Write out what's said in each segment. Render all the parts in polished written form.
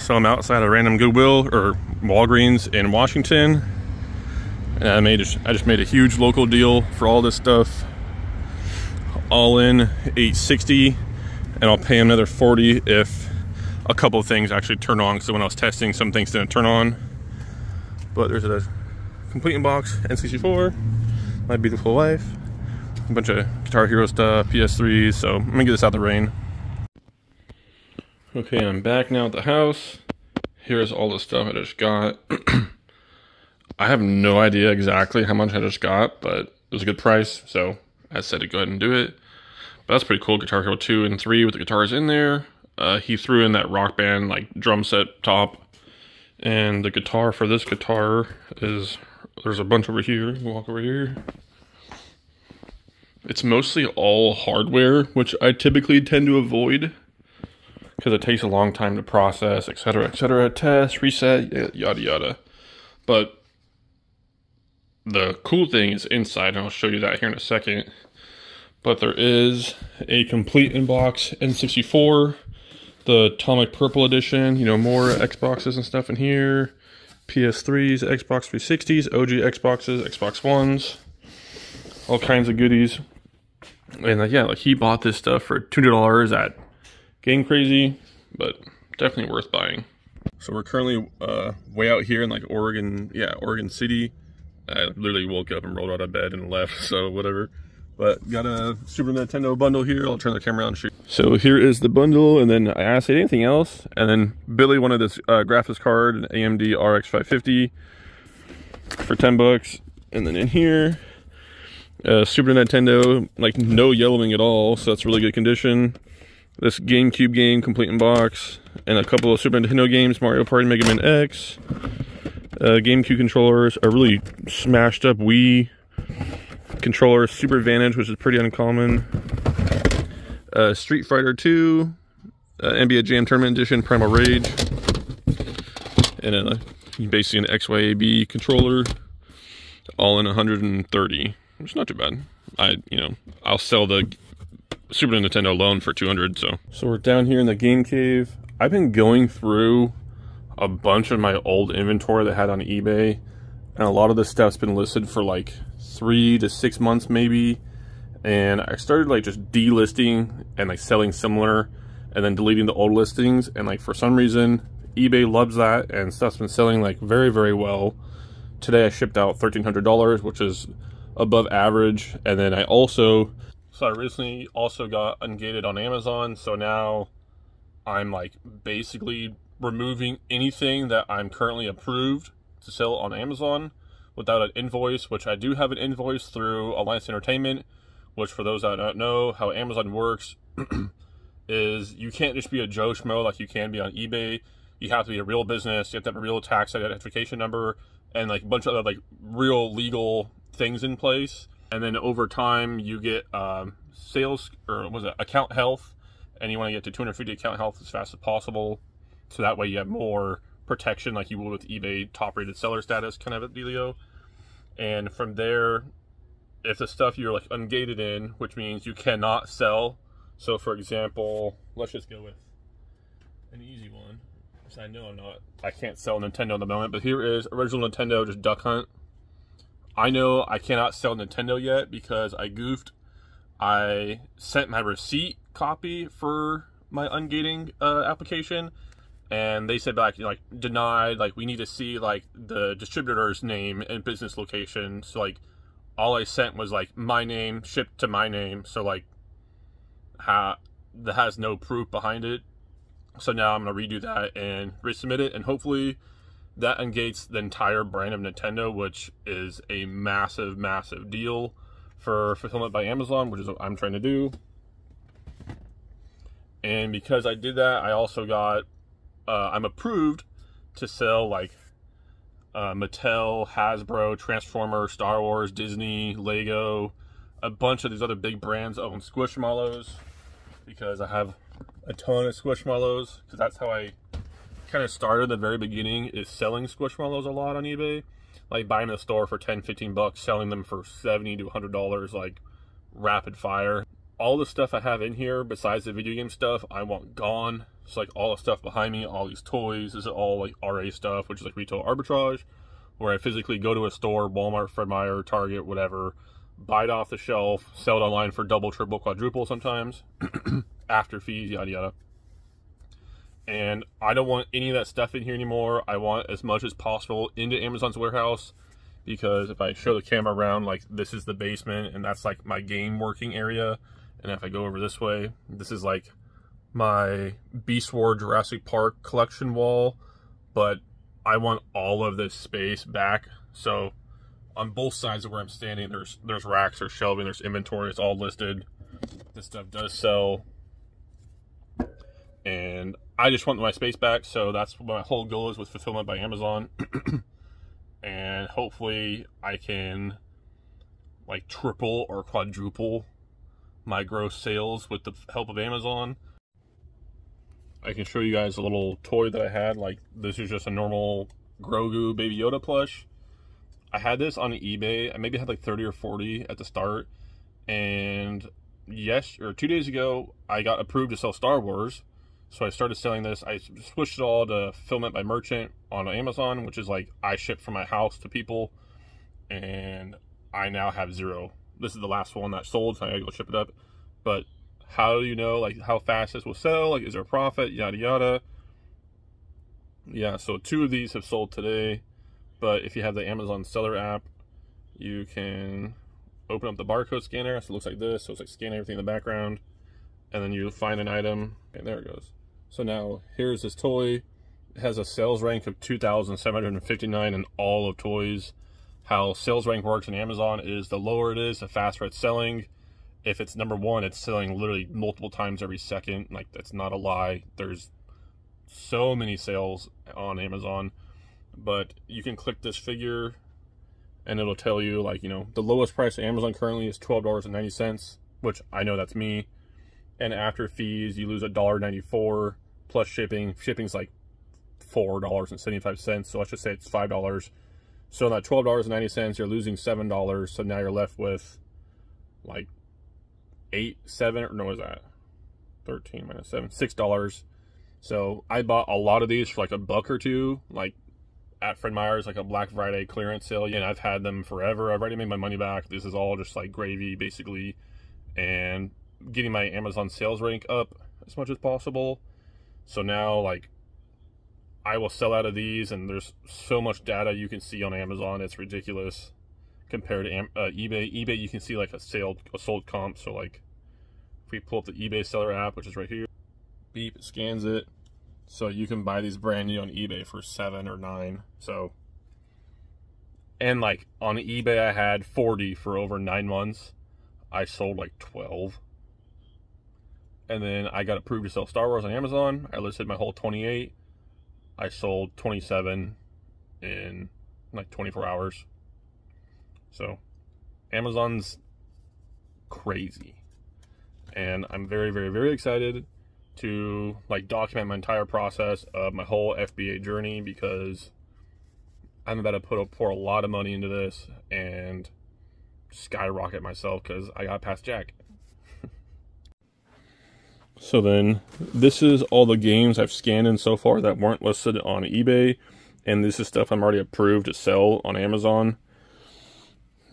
saw them outside a random Goodwill or Walgreens in Washington, and I just made a huge local deal for all this stuff. All in $860, and I'll pay another $40 if a couple of things actually turn on. So when I was testing, some things didn't turn on. But there's a complete in box N64, my beautiful wife, a bunch of Guitar Hero stuff, PS3s. So I'm gonna get this out the rain. Okay, I'm back now at the house. Here's all the stuff I just got. I have no idea exactly how much I just got, but it was a good price, so I said to go ahead and do it. But that's pretty cool. Guitar Hero 2 and 3 with the guitars in there. He threw in that Rock Band like drum set top. And the guitar for this guitar is, there's a bunch over here. Walk over here. It's mostly all hardware, which I typically tend to avoid because it takes a long time to process, etc., etc. Test, reset, yada yada. But the cool thing is inside, and I'll show you that here in a second. But there is a complete in-box N64, the Atomic Purple Edition, you know, more Xboxes and stuff in here, PS3s, Xbox 360s, OG Xboxes, Xbox Ones, all kinds of goodies. And yeah, like he bought this stuff for $200 at Game Crazy, but definitely worth buying. So we're currently way out here in like Oregon City. I literally woke up and rolled out of bed and left, so whatever. But got a Super Nintendo bundle here. I'll turn the camera on and shoot. So here is the bundle, and then I asked anything else, and then Billy wanted this graphics card, an AMD RX 550 for $10. And then in here, Super Nintendo, like no yellowing at all, so that's really good condition. This GameCube game, complete in box, and a couple of Super Nintendo games, Mario Party, Mega Man X. GameCube controllers, a really smashed up Wii controller, Super Advantage, which is pretty uncommon. Street Fighter 2, NBA Jam Tournament Edition, Primal Rage, and basically an XYAB controller, all in 130, which is not too bad. I'll sell the Super Nintendo alone for 200. So we're down here in the game cave. I've been going through a bunch of my old inventory that I had on eBay, and a lot of this stuff's been listed for like 3 to 6 months maybe, and I started like just delisting and like selling similar and then deleting the old listings, and like for some reason eBay loves that and stuff's been selling like very, very well. Today I shipped out $1,300, which is above average. And then I recently also got ungated on Amazon, so now I'm like basically removing anything that I'm currently approved to sell on Amazon without an invoice, which I do have an invoice through Alliance Entertainment, which for those that don't know how Amazon works is you can't just be a Joe Schmo like you can be on eBay. You have to be a real business, you have to have a real tax identification number, and like a bunch of other like real legal things in place. And then over time you get sales, or was it account health, and you want to get to 250 account health as fast as possible, so that way you have more protection like you would with eBay top rated seller status kind of a dealio. And from there, if the stuff you're like ungated in, which means you cannot sell, so for example, let's just go with an easy one, because I can't sell Nintendo at the moment, but here is original Nintendo, just Duck Hunt. I know I cannot sell Nintendo yet because I goofed. I sent my receipt copy for my ungating application, and they said back, like, denied, like, we need to see, like, the distributor's name and business location. So, like, all I sent was, like, my name, shipped to my name. So, like, that has no proof behind it. So now I'm going to redo that and resubmit it. And hopefully that ungates the entire brand of Nintendo, which is a massive, massive deal for fulfillment by Amazon, which is what I'm trying to do. And because I did that, I also got... I'm approved to sell like Mattel, Hasbro, Transformers, Star Wars, Disney, Lego, a bunch of these other big brands own Squishmallows, because I have a ton of Squishmallows, because that's how I kind of started at the very beginning, is selling Squishmallows a lot on eBay. Like buying a store for 10, 15 bucks, selling them for $70 to $100, like rapid fire. all the stuff I have in here, besides the video game stuff, I want gone. So like all the stuff behind me, all these toys, this is all like RA stuff, which is like retail arbitrage, where I physically go to a store, Walmart, Fred Meyer, Target, whatever, buy it off the shelf, sell it online for double, triple, quadruple sometimes, after fees, yada yada. And I don't want any of that stuff in here anymore. I want as much as possible into Amazon's warehouse, because if I show the camera around, like this is the basement and that's like my game working area. And if I go over this way, this is like my Beast War Jurassic Park collection wall, but I want all of this space back. So on both sides of where I'm standing, there's racks, there's shelving, there's inventory, it's all listed. This stuff does sell. And I just want my space back, so that's what my whole goal is with fulfillment by Amazon. And hopefully I can like triple or quadruple my gross sales with the help of Amazon. I can show you guys a little toy that I had. Like this is just a normal Grogu Baby Yoda plush. I had this on eBay. I maybe had like 30 or 40 at the start. And 2 days ago, I got approved to sell Star Wars. So I started selling this. I switched it all to fulfillment by merchant on Amazon, which is like I ship from my house to people. And I now have 0. This is the last one that sold, so I gotta go ship it up. But how do you know like how fast this will sell? Like, is there a profit? Yada yada. Yeah, so 2 of these have sold today. But if you have the Amazon seller app, you can open up the barcode scanner. So it looks like this. So it's like scanning everything in the background, and then you find an item, and there it goes. So now here's this toy. It has a sales rank of 2,759 in all of toys. How sales rank works in Amazon is the lower it is, the faster it's selling. If it's number 1, it's selling literally multiple times every second. Like, that's not a lie. There's so many sales on Amazon. But you can click this figure and it'll tell you, like, you know, the lowest price on Amazon currently is $12.90, which I know that's me. And after fees, you lose $1.94 plus shipping. Shipping's like $4.75, so let's just say it's $5. So on that $12.90, you're losing $7. So now you're left with like 7, or no, what is that? 13 minus 7, $6. So I bought a lot of these for like $1 or $2, like at Fred Meyer's, like a Black Friday clearance sale. And I've had them forever. I've already made my money back. This is all just like gravy, basically. And getting my Amazon sales rank up as much as possible. So now, like, I will sell out of these, and there's so much data you can see on Amazon. It's ridiculous compared to eBay. eBay, you can see like a sold comp. So like, if we pull up the eBay seller app, which is right here, beep, it scans it. So you can buy these brand new on eBay for 7 or 9. So, and like on eBay, I had 40 for over 9 months. I sold like 12. And then I got approved to sell Star Wars on Amazon. I listed my whole 28. I sold 27 in like 24 hours. So Amazon's crazy. And I'm very, very, very excited to like document my entire process of my whole FBA journey, because I'm about to pour a lot of money into this and skyrocket myself because I got past Jack. So then, this is all the games I've scanned in so far that weren't listed on eBay, and this is stuff I'm already approved to sell on Amazon.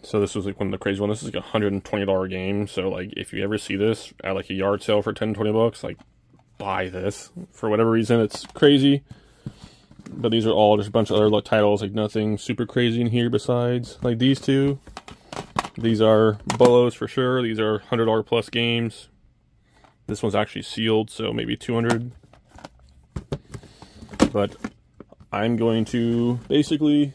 So this was like one of the crazy ones. This is like a $120 game, so like if you ever see this at like a yard sale for 10, 20 bucks, like buy this. For whatever reason, it's crazy. But these are all just a bunch of other titles, like nothing super crazy in here besides like these 2. These are Bolos for sure. These are $100 plus games. This one's actually sealed, so maybe 200. But I'm going to basically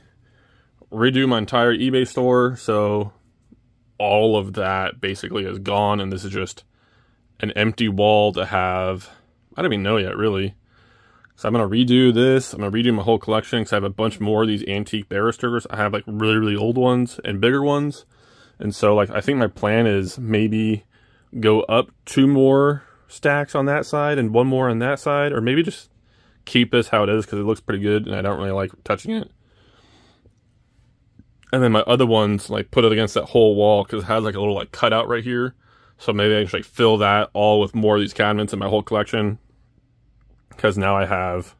redo my entire eBay store, so all of that basically is gone, and this is just an empty wall to have. I don't even know yet, really. So I'm going to redo this. I'm going to redo my whole collection, because I have a bunch more of these antique barristers. I have like really, really old ones and bigger ones. And so like I think my plan is maybe go up 2 more stacks on that side and 1 more on that side, or maybe just keep this how it is because it looks pretty good and I don't really like touching it. And then my other ones, like put it against that whole wall because it has like a little like cutout right here. So maybe I should like fill that all with more of these cabinets in my whole collection. Because now I have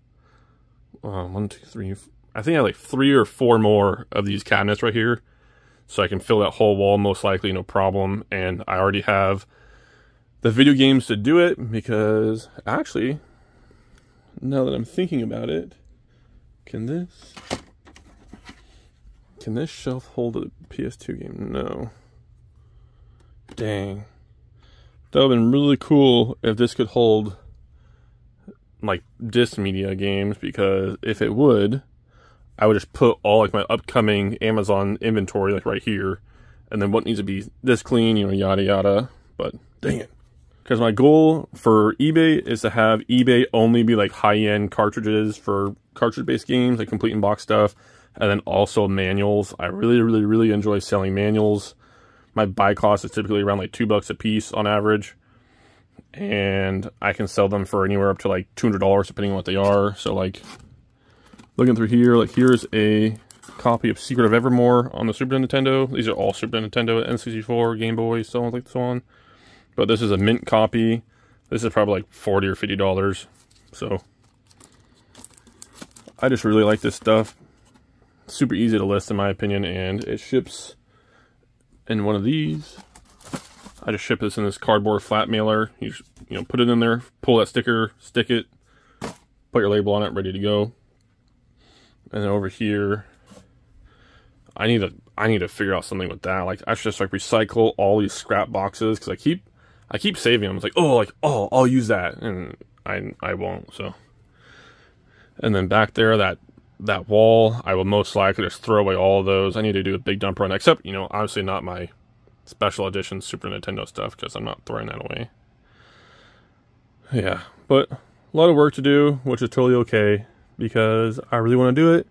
1, 2, 3. I think I have like 3 or 4 more of these cabinets right here. So I can fill that whole wall most likely, no problem. And I already have the video games to do it, because actually, now that I'm thinking about it, can this shelf hold a PS2 game? No. Dang. That would have been really cool if this could hold like disc media games, because if it would, I would just put all like my upcoming Amazon inventory like right here, and then what needs to be this clean, you know, yada yada. But dang it. Because my goal for eBay is to have eBay only be like high-end cartridges for cartridge-based games, like complete in box stuff, and then also manuals. I really enjoy selling manuals. My buy cost is typically around like $2 a piece on average, and I can sell them for anywhere up to like $200 depending on what they are. So like looking through here, like here's a copy of Secret of Evermore on the Super Nintendo. These are all Super Nintendo, N64, Game Boy, so on, like so on. But this is a mint copy. This is probably like $40 or $50. So I just really like this stuff. Super easy to list in my opinion, and it ships in one of these. I just ship this in this cardboard flat mailer. You just, you know, put it in there, pull that sticker, stick it, put your label on it, ready to go. And then over here, I need to figure out something with that. Like I should just like recycle all these scrap boxes, because I keep saving them. It's like, oh, I'll use that, and I won't. So, and then back there, that wall, I will most likely just throw away all of those. I need to do a big dump run, except, you know, obviously not my special edition Super Nintendo stuff, because I'm not throwing that away. Yeah, but a lot of work to do, which is totally okay, because I really want to do it,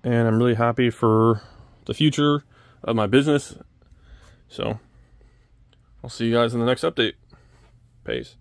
and I'm really happy for the future of my business. So I'll see you guys in the next update. Peace.